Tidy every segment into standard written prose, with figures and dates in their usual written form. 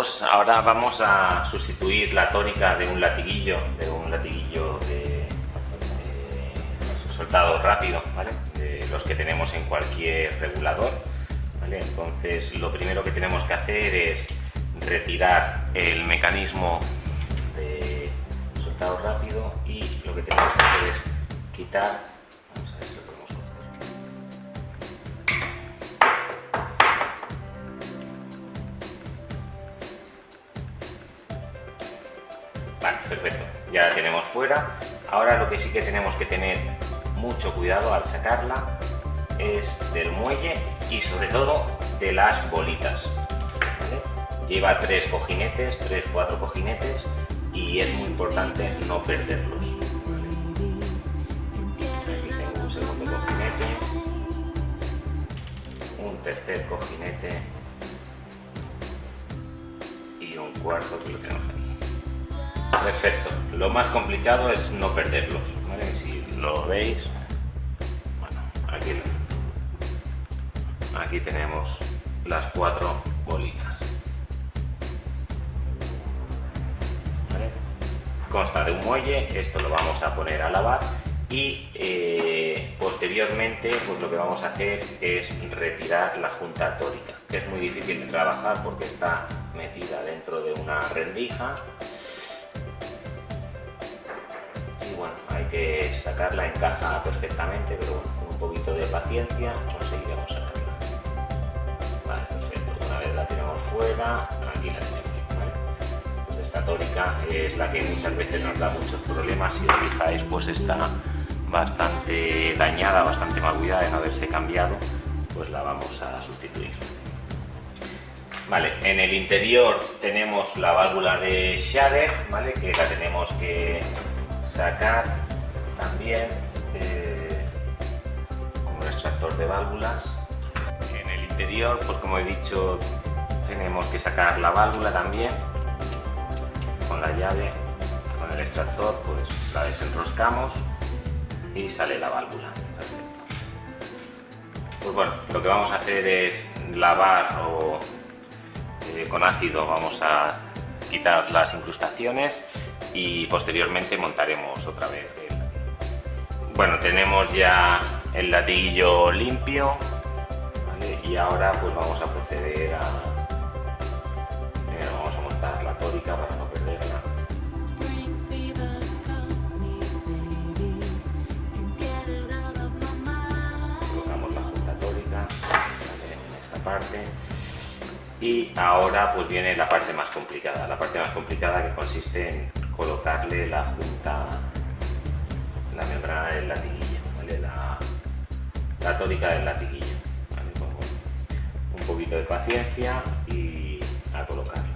todos, ahora vamos a sustituir la tónica de un latiguillo de soltado rápido, ¿vale? De los que tenemos en cualquier regulador, ¿vale? Entonces lo primero que tenemos que hacer es retirar el mecanismo de soltado rápido y lo que tenemos que hacer es quitar, vamos a ver si lo podemos coger. Vale, perfecto, ya la tenemos fuera. Ahora lo que sí que tenemos que tener mucho cuidado al sacarla es del muelle y sobre todo de las bolitas, ¿vale? Lleva 4 cojinetes y es muy importante no perderlos, ¿vale? Aquí tengo un segundo cojinete, un tercer cojinete y un cuarto que lo tenemos aquí. Perfecto, lo más complicado es no perderlos, ¿vale? Si lo veis, bueno, aquí tenemos las 4 bolitas, ¿vale? Consta de un muelle, esto lo vamos a poner a lavar y posteriormente pues lo que vamos a hacer es retirar la junta tórica, que es muy difícil de trabajar porque está metida dentro de una rendija. Bueno, hay que sacarla, encaja perfectamente, pero bueno, con un poquito de paciencia conseguiremos sacarla. Vale, perfecto. Una vez la tenemos fuera, aquí la tenemos, ¿vale? Pues esta tórica es la que muchas veces nos da muchos problemas. Si os fijáis, pues está bastante dañada, bastante magullada de no haberse cambiado, pues la vamos a sustituir. Vale, en el interior tenemos la válvula de shader, ¿vale? Que la tenemos que sacar también con un extractor de válvulas. En el interior, pues como he dicho, tenemos que sacar la válvula también con la llave, con el extractor, pues la desenroscamos y sale la válvula. Perfecto. Pues bueno, lo que vamos a hacer es lavar o con ácido vamos a quitar las incrustaciones y posteriormente montaremos otra vez bueno, tenemos ya el latiguillo limpio, ¿vale? Y ahora pues vamos a proceder vamos a montar la tórica para no perderla. Colocamos la junta tórica, ¿vale? En esta parte. Y ahora pues viene la parte más complicada, que consiste en colocarle la junta, la membrana del latiguillo, ¿vale? La tórica del latiguillo, ¿vale? Con un poquito de paciencia y a colocarla.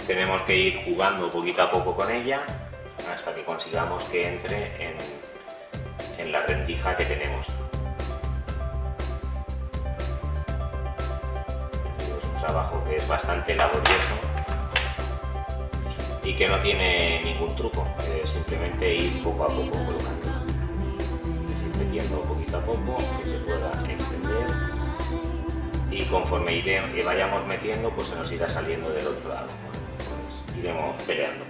Tenemos que ir jugando poquito a poco con ella hasta que consigamos que entre en la rendija que tenemos. Es un trabajo que es bastante laborioso y que no tiene ningún truco, simplemente ir poco a poco colocando, ir metiendo poquito a poco que se pueda extender y conforme vayamos metiendo pues se nos irá saliendo del otro lado. Iremos peleando.